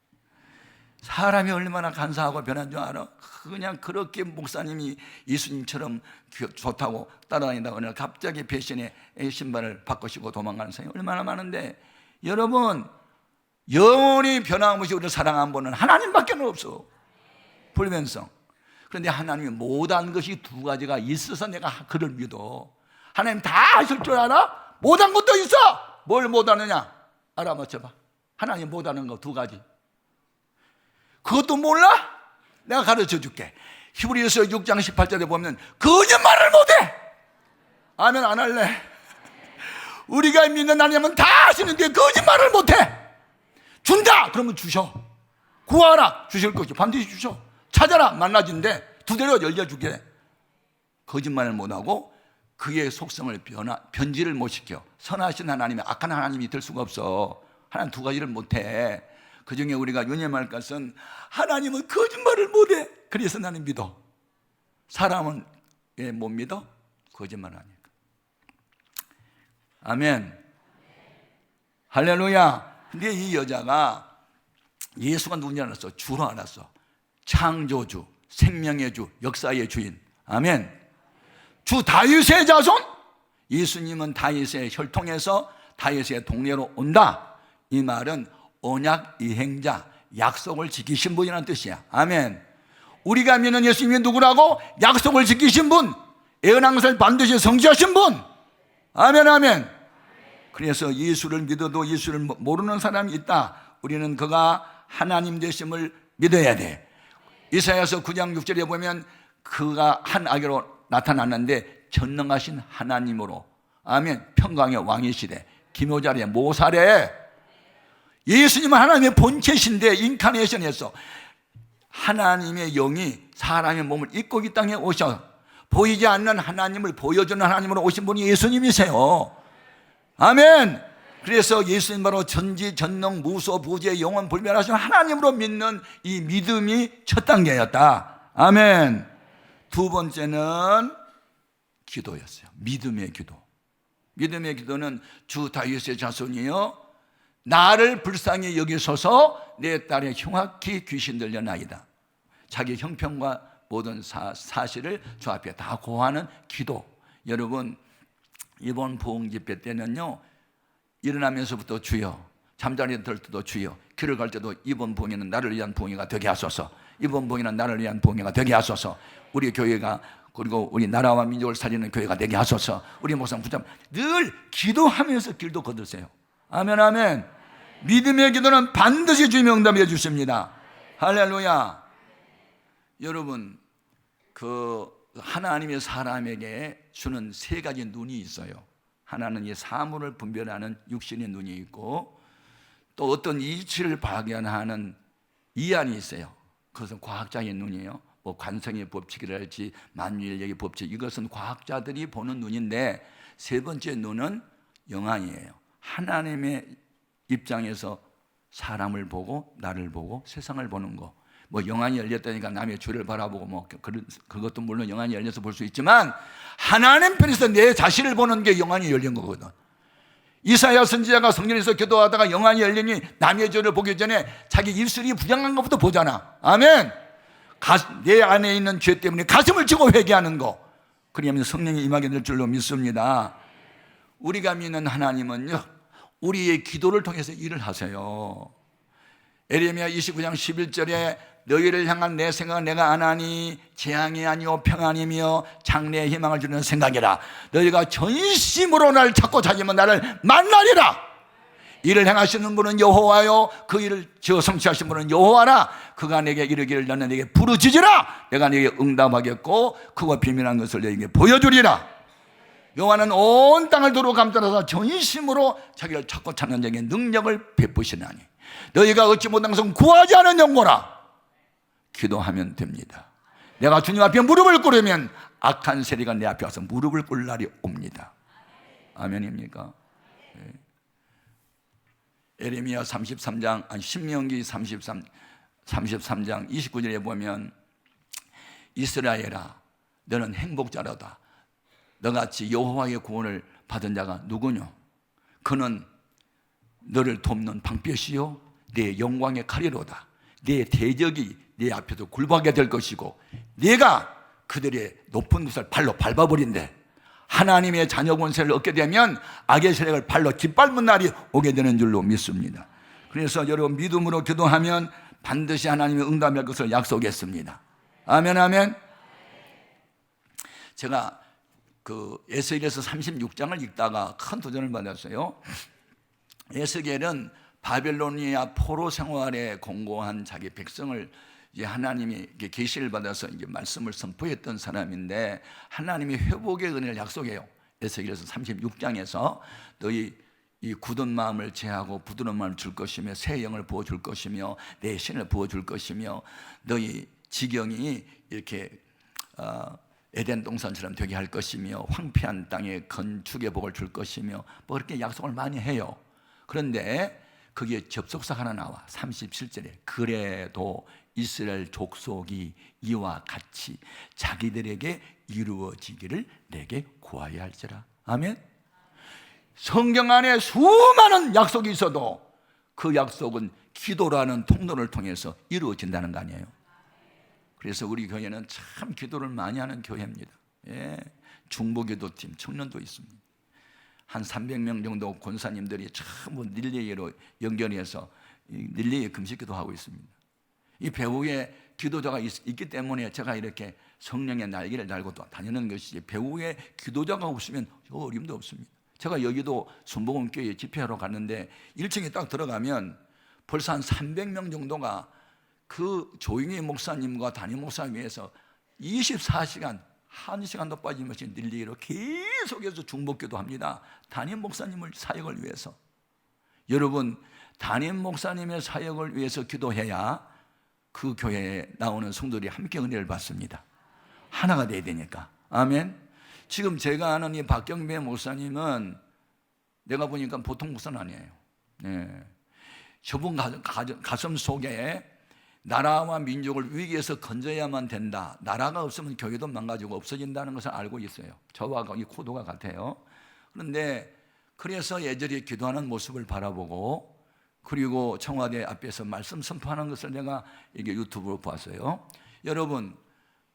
사람이 얼마나 간사하고 변한 줄 알아? 그냥 그렇게 목사님이 예수님처럼 좋다고 따라다니다가 어느 날 갑자기 배신의 신발을 바꾸시고 도망가는 사람이 얼마나 많은데, 여러분, 영원히 변함없이 우리를 사랑한 분은 하나님밖에 없어. 불변성. 그런데 하나님이 못한 것이 두 가지가 있어서 내가 그를 믿어. 하나님 다 하실 줄 알아? 못한 것도 있어. 뭘 못하느냐? 알아맞혀봐. 하나님 못하는 거 두 가지. 그것도 몰라? 내가 가르쳐 줄게. 히브리서 6장 18절에 보면 거짓말을 못해. 아멘. 안 할래? 우리가 믿는 하나님은 다 하시는데 거짓말을 못해. 준다 그러면 주셔. 구하라 주실 것이죠. 반드시 주셔. 찾아라 만나진대. 두드려 열려주게. 거짓말을 못하고 그의 속성을 변질을 못 시켜. 선하신 하나님이 악한 하나님이 될 수가 없어. 하나님 두 가지를 못해. 그 중에 우리가 유념할 것은 하나님은 거짓말을 못해. 그래서 나는 믿어. 사람은 왜 못 믿어? 거짓말하니까. 아멘. 할렐루야. 근데 이 여자가 예수가 누군지 알았어. 주로 알았어. 창조주, 생명의 주, 역사의 주인. 아멘. 주 다윗의 자손. 예수님은 다윗의 혈통에서 다윗의 동네로 온다. 이 말은 언약 이행자, 약속을 지키신 분이라는 뜻이야. 아멘. 우리가 믿는 예수님이 누구라고? 약속을 지키신 분, 애언한 것을 반드시 성취하신 분. 아멘, 아멘. 그래서 예수를 믿어도 예수를 모르는 사람이 있다. 우리는 그가 하나님 되심을 믿어야 돼. 이사야서 9장 6절에 보면 그가 한 아기로 나타났는데 전능하신 하나님으로. 아멘. 평강의 왕이시래. 기묘자래. 모사래. 예수님은 하나님의 본체신데 인카네이션에서 하나님의 영이 사람의 몸을 입고 이 땅에 오셔 보이지 않는 하나님을 보여주는 하나님으로 오신 분이 예수님이세요. 아멘. 그래서 예수님 바로 전지 전능 무소 부재 영원 불멸하신 하나님으로 믿는 이 믿음이 첫 단계였다. 아멘. 두 번째는 기도였어요. 믿음의 기도. 믿음의 기도는 주 다윗의 자손이여 나를 불쌍히 여기소서. 내 딸의 흉악히 귀신 들려나이다. 자기 형편과 모든 사실을 주 앞에 다 고하는 기도. 여러분, 이번 부흥 집회 때는요, 일어나면서부터 주여, 잠자리에 들 때도 주여, 길을 갈 때도 이번 부흥회는 나를 위한 부흥회가 되게 하소서. 이번 부흥회는 나를 위한 부흥회가 되게 하소서. 우리 교회가, 그리고 우리 나라와 민족을 살리는 교회가 되게 하소서. 우리 목사님 붙잡 늘 기도하면서 길도 거두세요. 아멘, 아멘. 믿음의 기도는 반드시 주님이 응답해 주십니다. 할렐루야. 여러분, 그 하나님의 사람에게 주는 세 가지 눈이 있어요. 하나는 이 사물을 분별하는 육신의 눈이 있고, 또 어떤 이치를 발견하는 이안이 있어요. 그것은 과학자의 눈이에요. 뭐 관성의 법칙이랄지 만유인력의 법칙, 이것은 과학자들이 보는 눈인데, 세 번째 눈은 영안이에요. 하나님의 입장에서 사람을 보고 나를 보고 세상을 보는 거. 뭐 영안이 열렸다니까 남의 죄를 바라보고 뭐 그것도 물론 영안이 열려서 볼 수 있지만 하나님 편에서 내 자신을 보는 게 영안이 열린 거거든. 이사야 선지자가 성전에서 기도하다가 영안이 열리니 남의 죄를 보기 전에 자기 입술이 부정한 것부터 보잖아. 아멘. 내 안에 있는 죄 때문에 가슴을 치고 회개하는 거. 그러면 성령이 임하게 될 줄로 믿습니다. 우리가 믿는 하나님은요, 우리의 기도를 통해서 일을 하세요. 에레미야 29장 11절에 너희를 향한 내 생각은 내가 아나니 재앙이 아니요 평안이며 장래의 희망을 주는 생각이라. 너희가 전심으로 나를 찾고 찾으면 나를 만나리라. 일을 행하시는 분은 여호와요, 그 일을 지어 성취하신 분은 여호와라. 그가 내게 이르기를 너는 내게 부르짖으라. 내가 내게 응답하겠고 그가 비밀한 것을 너에게 보여주리라. 여호와는 온 땅을 도로 감싸서 전심으로 자기를 찾고 찾는 자에게 능력을 베푸시나니 너희가 얻지 못한 것은 구하지 않은 영고라. 기도하면 됩니다. 내가 주님 앞에 무릎을 꿇으면 악한 세리가 내 앞에 와서 무릎을 꿇을 날이 옵니다. 아멘입니까? 네. 에레미야 33장, 신명기 33장 29절에 보면 이스라엘아 너는 행복자로다. 너같이 여호와의 구원을 받은 자가 누구냐? 그는 너를 돕는 방패시요 내 영광의 칼이로다. 내 대적이 내 앞에도 굴복하게 될 것이고 네가 그들의 높은 곳을 발로 밟아버린대. 하나님의 자녀 권세를 얻게 되면 악의 세력을 발로 짓밟는 날이 오게 되는 줄로 믿습니다. 그래서 여러분, 믿음으로 기도하면 반드시 하나님이 응답할 것을 약속했습니다. 아멘, 아멘. 제가 에스겔에서 36장을 읽다가 큰 도전을 받았어요. 에스겔은 바벨로니아 포로 생활에 공고한 자기 백성을 이제 하나님이 계시를 받아서 이제 말씀을 선포했던 사람인데, 하나님이 회복의 은혜를 약속해요. 에스겔에서 36장에서 너희 이 굳은 마음을 제하고 부드러운 마음을 줄 것이며 새 영을 부어줄 것이며 내 신을 부어줄 것이며 너희 지경이 이렇게 에덴 동산처럼 되게 할 것이며 황폐한 땅에 건축의 복을 줄 것이며 뭐 그렇게 약속을 많이 해요. 그런데 거기에 접속사가 하나 나와. 37절에 그래도 이스라엘 족속이 이와 같이 자기들에게 이루어지기를 내게 구하여야 할지라. 아멘. 성경 안에 수많은 약속이 있어도 그 약속은 기도라는 통로를 통해서 이루어진다는 거 아니에요. 그래서 우리 교회는 참 기도를 많이 하는 교회입니다. 예, 중보기도팀 청년도 있습니다. 한 300명 정도 권사님들이 전부 닐리에로 연결해서 닐리에 금식기도 하고 있습니다. 이 배후에 기도자가 있기 때문에 제가 이렇게 성령의 날개를 달고 또 다니는 것이지, 배후에 기도자가 없으면 어림도 없습니다. 제가 여기도 순복음교회 집회하러 갔는데 1층에 딱 들어가면 벌써 한 300명 정도가 그 조용히 목사님과 담임 목사님 위해서 24시간 1시간도 빠짐없이 닐리로 계속해서 중보기도 합니다. 담임 목사님을 사역을 위해서. 여러분, 담임 목사님의 사역을 위해서 기도해야 그 교회에 나오는 성도들이 함께 은혜를 받습니다. 하나가 돼야 되니까. 아멘. 지금 제가 아는 이 박경배 목사님은 내가 보니까 보통 목사는 아니에요. 네. 저분 가슴 속에 나라와 민족을 위기에서 건져야만 된다, 나라가 없으면 교회도 망가지고 없어진다는 것을 알고 있어요. 저와 이 코드가 같아요. 그런데 그래서 예절히 기도하는 모습을 바라보고, 그리고 청와대 앞에서 말씀 선포하는 것을 내가 이게 유튜브로 봤어요. 여러분,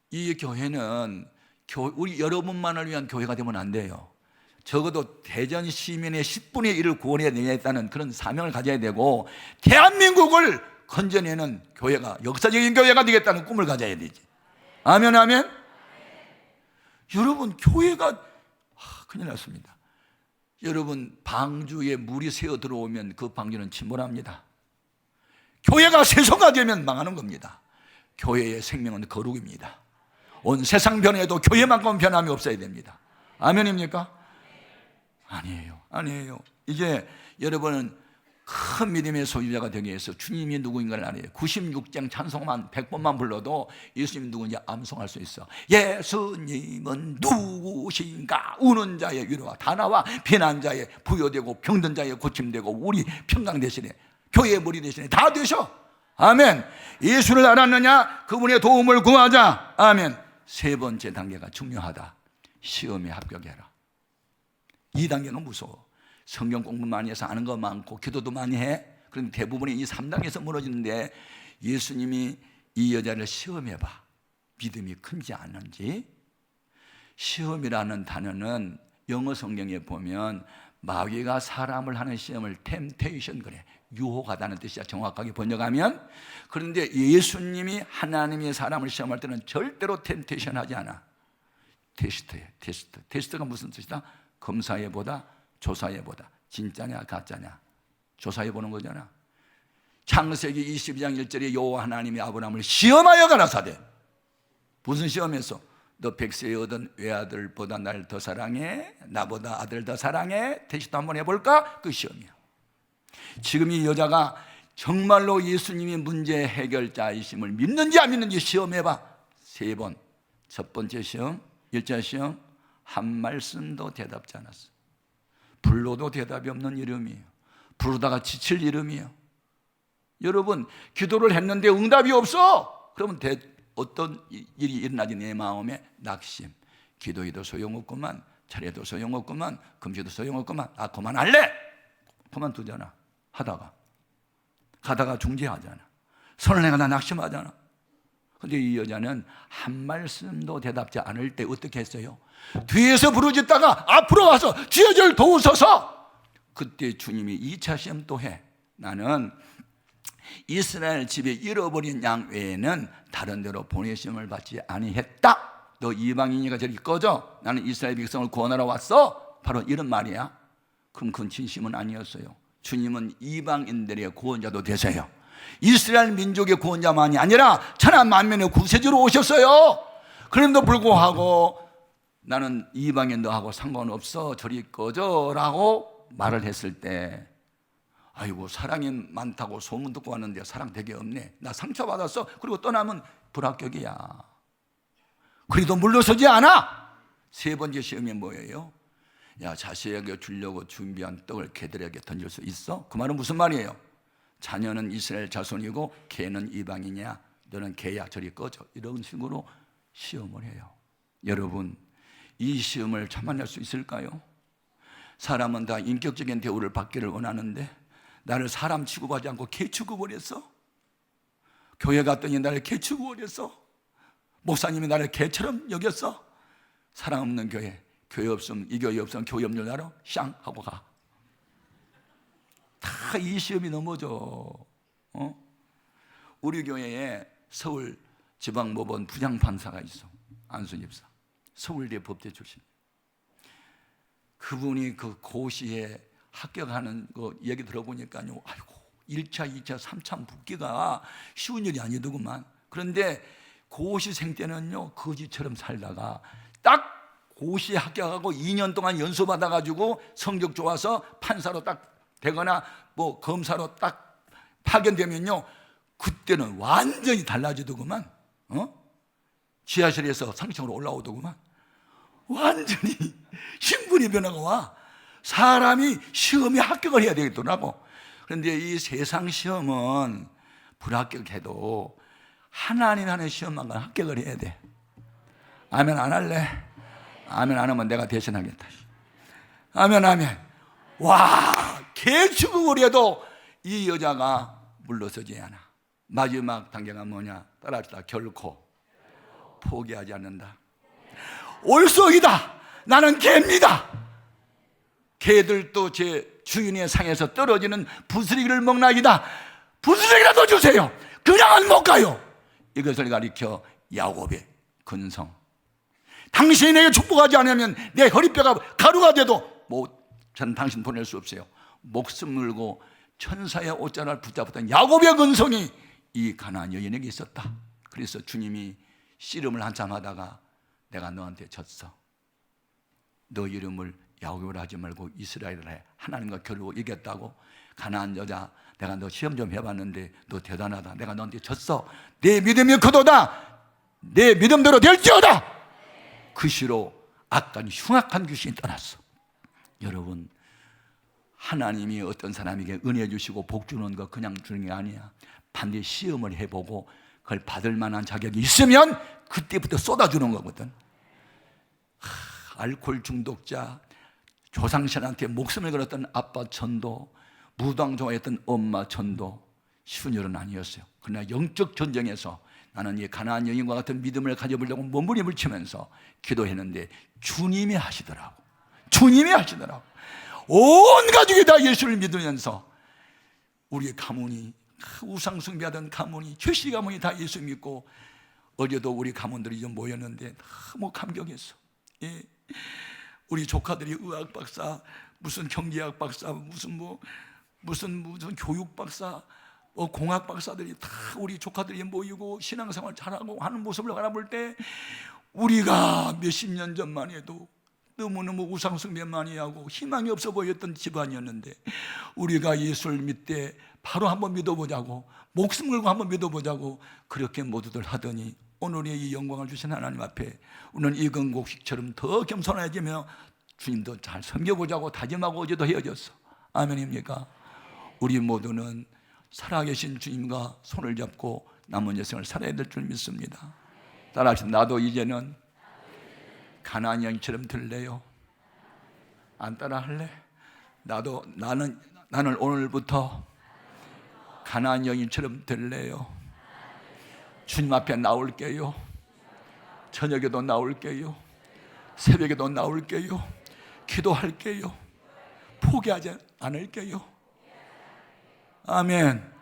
이 교회는 우리 여러분만을 위한 교회가 되면 안 돼요. 적어도 대전 시민의 10분의 1을 구원해내겠다는 그런 사명을 가져야 되고, 대한민국을 건져내는 교회가, 역사적인 교회가 되겠다는 꿈을 가져야 되지. 아멘, 아멘. 여러분, 교회가 큰일 났습니다. 여러분, 방주에 물이 새어 들어오면 그 방주는 침몰합니다. 교회가 세소가 되면 망하는 겁니다. 교회의 생명은 거룩입니다. 온 세상 변해도 교회만큼 변함이 없어야 됩니다. 아멘입니까? 아니에요. 아니에요. 이제 여러분은 큰 믿음의 소유자가 되기 위해서 주님이 누구인가를 알아요. 96장 찬송만 100번만 불러도 예수님이 누구인지 암송할 수 있어. 예수님은 누구신가? 우는 자의 위로와 다나와 비난자의 부여되고 병든 자의 고침되고 우리 평강 대신에 교회의 머리 대신에 다 되셔. 아멘. 예수를 알았느냐? 그분의 도움을 구하자. 아멘. 세 번째 단계가 중요하다. 시험에 합격해라. 이 단계는 무서워. 성경 공부 많이 해서 아는 거 많고 기도도 많이 해. 그런데 대부분이 이 3단계에서 무너지는데, 예수님이 이 여자를 시험해봐. 믿음이 큰지 않은지. 시험이라는 단어는 영어 성경에 보면 마귀가 사람을 하는 시험을 템테이션 그래. 유혹하다는 뜻이야, 정확하게 번역하면. 그런데 예수님이 하나님의 사람을 시험할 때는 절대로 템테이션 하지 않아. 테스트해. 테스트가 무슨 뜻이다? 검사해보다, 조사해보다. 진짜냐 가짜냐 조사해보는 거잖아. 창세기 22장 1절에 여호와 하나님이 아브라함을 시험하여 가라사대. 무슨 시험에서? 너 백세에 얻은 외아들보다 날 더 사랑해? 나보다 아들 더 사랑해? 테스트 한번 해볼까? 그 시험이야. 지금 이 여자가 정말로 예수님이 문제 해결자이심을 믿는지 안 믿는지 시험해봐. 3번. 첫 번째 시험, 1차 시험, 한 말씀도 대답지 않았어. 불러도 대답이 없는 이름이에요. 부르다가 지칠 이름이에요. 여러분, 기도를 했는데 응답이 없어. 그러면 어떤 일이 일어나지? 내 마음에 낙심. 기도해도 소용없구만, 차례도 소용없구만, 금식도 소용없구만. 아, 그만할래. 그만두잖아. 가다가 중지하잖아. 선을 내가 나 낙심하잖아. 근데 이 여자는 한 말씀도 대답지 않을 때 어떻게 했어요? 뒤에서 부르짖다가 앞으로 와서 주여 저를 도우소서. 그때 주님이 2차 시험 또 해. 나는 이스라엘 집에 잃어버린 양 외에는 다른 데로 보내심을 받지 아니했다. 너 이방인이가 저리 꺼져. 나는 이스라엘 백성을 구원하러 왔어. 바로 이런 말이야. 그럼 그건 진심은 아니었어요. 주님은 이방인들의 구원자도 되세요. 이스라엘 민족의 구원자만이 아니라 천하 만민의 구세주로 오셨어요. 그럼에도 불구하고 나는 이방인도 하고 상관없어 저리 꺼져 라고 말을 했을 때, 아이고 사랑이 많다고 소문 듣고 왔는데 사랑 되게 없네. 나 상처받았어. 그리고 떠나면 불합격이야. 그래도 물러서지 않아. 세 번째 시험이 뭐예요? 야, 자식에게 주려고 준비한 떡을 개들에게 던질 수 있어? 그 말은 무슨 말이에요? 자녀는 이스라엘 자손이고 개는 이방이냐? 너는 개야 저리 꺼져. 이런 식으로 시험을 해요. 여러분, 이 시험을 참아낼 수 있을까요? 사람은 다 인격적인 대우를 받기를 원하는데 나를 사람 취급하지 않고 개 취급을 했어? 교회 갔더니 나를 개 취급을 했어? 목사님이 나를 개처럼 여겼어? 사랑 없는 교회, 교회 없으면, 이 교회 없으면 교회 없는 줄 알아? 샹 하고 가. 다 이 시험이 넘어져. 우리 교회에 서울 지방법원 부장판사가 있어. 안수 집사, 서울대 법대 출신. 그분이 그 고시에 합격하는 거 얘기 들어보니까요, 아이고 1차, 2차, 3차 붙기가 쉬운 일이 아니더구만. 그런데 고시생 때는요 거지처럼 살다가 딱 고시에 합격하고 2년 동안 연수받아가지고 성적 좋아서 판사로 딱 되거나 뭐 검사로 딱 파견되면요, 그때는 완전히 달라지더구만. 지하실에서 상층으로 올라오더구만. 완전히 신분이 변화가 와. 사람이 시험에 합격을 해야 되겠더라고. 그런데 이 세상 시험은 불합격해도 하나님 하는 시험만 합격을 해야 돼. 아멘 안 할래? 아멘 안 하면 내가 대신하겠다. 아멘 아멘. 와, 개취급을 해도 이 여자가 물러서지 않아. 마지막 단계가 뭐냐? 따라합시다. 결코 포기하지 않는다. 올소이다. 나는 개입니다. 개들도 제 주인의 상에서 떨어지는 부스러기를 먹나이다. 부스러기라도 주세요. 그냥은 못 가요. 이것을 가리켜 야곱의 근성. 당신이 내게 축복하지 않으면 내 허리뼈가 가루가 돼도 저는 당신 보낼 수 없어요. 목숨 걸고 천사의 옷자락을 붙잡았던 야곱의 근성이 이 가나안 여인에게 있었다. 그래서 주님이 씨름을 한참 하다가 내가 너한테 졌어. 너 이름을 야곱으로 하지 말고 이스라엘을 해. 하나님과 겨루고 이겼다고. 가나안 여자, 내가 너 시험 좀 해봤는데 너 대단하다. 내가 너한테 졌어. 내 믿음이 크도다. 내 믿음대로 될지어다. 그 시로 악한 흉악한 귀신이 떠났어. 여러분, 하나님이 어떤 사람에게 은혜 주시고 복 주는 거 그냥 주는 게 아니야. 반드시 시험을 해보고 그걸 받을 만한 자격이 있으면 그때부터 쏟아주는 거거든. 알코올 중독자, 조상신한테 목숨을 걸었던 아빠 전도, 무당 좋아했던 엄마 전도, 쉬운 일은 아니었어요. 그러나 영적 전쟁에서 나는 이 가나안 여인과 같은 믿음을 가져보려고 몸부림을 치면서 기도했는데 주님이 하시더라고. 주님이 하시더라고. 온 가족이 다 예수를 믿으면서 우리 가문이, 우상 숭배하던 가문이, 최씨 가문이 다 예수 믿고, 어제도 우리 가문들이 좀 모였는데 너무 감격했어. 예. 우리 조카들이 의학 박사, 무슨 경제학 박사, 무슨 교육 박사, 공학 박사들이 다 우리 조카들이 모이고 신앙생활 잘하고 하는 모습을 바라볼 때, 우리가 몇십 년 전만 해도 너무너무 우상숭배 많이 하고 희망이 없어 보였던 집안이었는데, 우리가 예수를 믿되 바로 한번 믿어보자고, 목숨 걸고 한번 믿어보자고 그렇게 모두들 하더니 오늘의 이 영광을 주신 하나님 앞에 우리는 이건곡식처럼 더 겸손해지며 주님도 잘 섬겨보자고 다짐하고 어제도 헤어졌어. 아멘입니까? 우리 모두는 살아계신 주님과 손을 잡고 남은 여생을 살아야 될 줄 믿습니다. 따라하시면, 나도 이제는 가나안 여인처럼 될래요. 안 따라할래? 나는 오늘부터 가나안 여인처럼 될래요. 주님 앞에 나올게요. 저녁에도 나올게요. 새벽에도 나올게요. 기도할게요. 포기하지 않을게요. 아멘.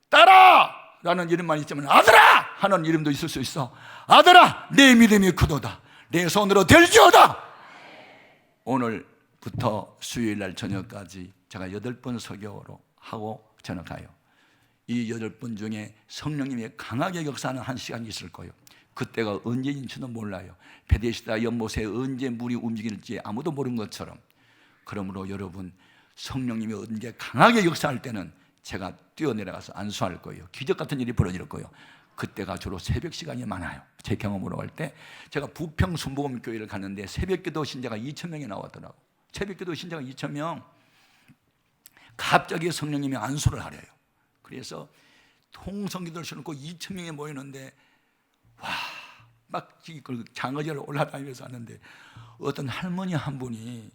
딸아! 라는 이름만 있지만 아들아! 하는 이름도 있을 수 있어. 아들아, 내 믿음이 크도다. 내 손으로 될지어다. 오늘부터 수요일날 저녁까지 제가 8번 설교로 하고 저는 가요. 이 8번 중에 성령님이 강하게 역사하는 한 시간이 있을 거예요. 그때가 언제인지도 몰라요. 베데스다 연못에 언제 물이 움직일지 아무도 모르는 것처럼. 그러므로 여러분, 성령님이 언제 강하게 역사할 때는 제가 뛰어내려가서 안수할 거예요. 기적 같은 일이 벌어질 거예요. 그때가 주로 새벽 시간이 많아요. 제 경험으로 할 때 제가 부평 순복음교회를 갔는데 새벽기도 신자가 2,000명이 나왔더라고. 새벽기도 신자가 2,000명. 갑자기 성령님이 안수를 하래요. 그래서 통성기도를 쳐놓고 2,000명이 모이는데 막 장어지를 올라다니면서 하는데 어떤 할머니 한 분이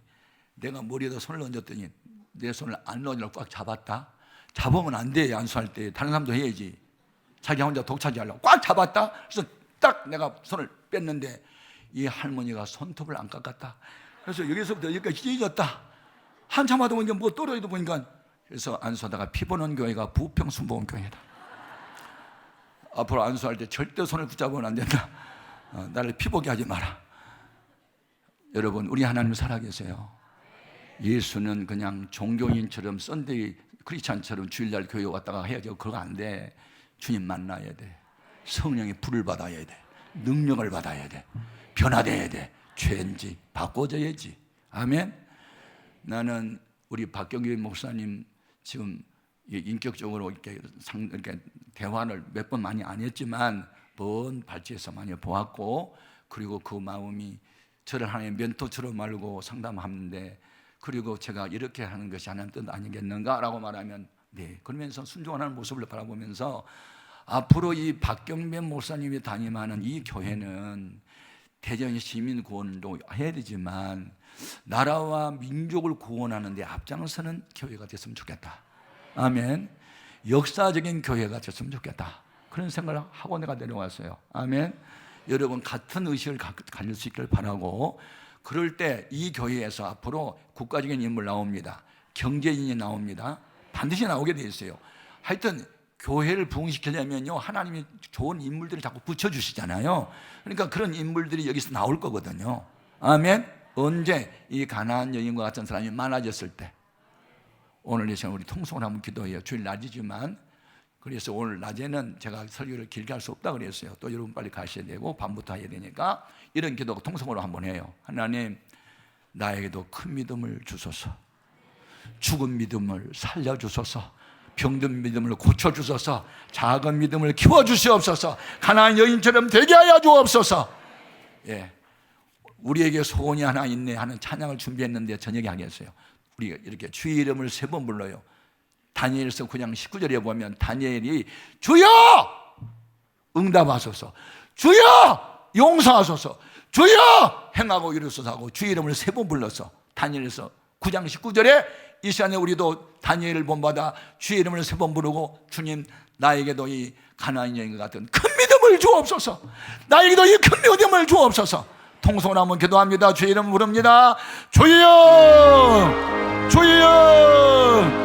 내가 머리에다 손을 얹었더니 내 손을 안 얹으려고 꽉 잡았다. 잡으면 안 돼. 안수할 때 다른 사람도 해야지. 자기 혼자 독차지하려고 꽉 잡았다. 그래서 딱 내가 손을 뺐는데 이 할머니가 손톱을 안 깎았다. 그래서 여기서부터 여기까지 찢어졌다. 한참 하다 보니까 뭐 떨어지다 보니까 그래서 안수하다가 피 보는 교회가 부평 순복음교회다. 앞으로 안수할 때 절대 손을 붙잡으면 안 된다. 나를 피보게 하지 마라. 여러분, 우리 하나님 살아계세요. 예수는 그냥 종교인처럼 썬데이 크리스찬처럼 주일날 교회 왔다가 해야죠. 그거 안 돼. 주님 만나야 돼. 성령의 불을 받아야 돼. 능력을 받아야 돼. 변화돼야 돼. 죄인지 바꿔져야지. 아멘. 나는 우리 박경규 목사님 지금 인격적으로 이렇게 대화를 몇 번 많이 안 했지만 먼 발치에서 많이 보았고, 그리고 그 마음이 저를 하나의 멘토처럼 말고 상담하는데, 그리고 제가 이렇게 하는 것이 하나님 뜻 아니겠는가라고 말하면 네, 그러면서 순종하는 모습을 바라보면서 앞으로 이 박경배 목사님이 담임하는 이 교회는 대전 시민 구원도 해야 되지만 나라와 민족을 구원하는 데 앞장서는 교회가 됐으면 좋겠다. 아멘. 역사적인 교회가 됐으면 좋겠다. 그런 생각을 하고 내가 내려왔어요. 아멘. 여러분, 같은 의식을 가질 수 있기를 바라고, 그럴 때 이 교회에서 앞으로 국가적인 인물 나옵니다. 경제인이 나옵니다. 반드시 나오게 돼 있어요. 하여튼 교회를 부흥시키려면요, 하나님이 좋은 인물들을 자꾸 붙여주시잖아요. 그러니까 그런 인물들이 여기서 나올 거거든요. 아멘. 언제? 이 가나안 여인과 같은 사람이 많아졌을 때. 오늘 이 시간 우리 통성을 한번 기도해요. 주일 낮이지만. 그래서 오늘 낮에는 제가 설교를 길게 할 수 없다 그랬어요. 또 여러분 빨리 가셔야 되고 밤부터 해야 되니까 이런 기도 통성으로 한번 해요. 하나님, 나에게도 큰 믿음을 주소서. 죽은 믿음을 살려주소서. 병든 믿음을 고쳐주소서. 작은 믿음을 키워주시옵소서. 가나안 여인처럼 되게 하여 주옵소서. 예, 우리에게 소원이 하나 있네 하는 찬양을 준비했는데 저녁에 하겠어요. 우리가 이렇게 주의 이름을 3번 불러요. 다니엘서 9장 19절에 보면 다니엘이 주여 응답하소서, 주여 용서하소서, 주여 행하고 이루소서 하고 주의 이름을 3번 불러서 다니엘서 9장 19절에 이 시간에 우리도 다니엘을 본받아 주의 이름을 3번 부르고 주님, 나에게도 이 가나안 여인과 같은 큰 믿음을 주옵소서. 나에게도 이 큰 믿음을 주옵소서. 통성으로 한번 기도합니다. 주의 이름 부릅니다. 주여, 주여.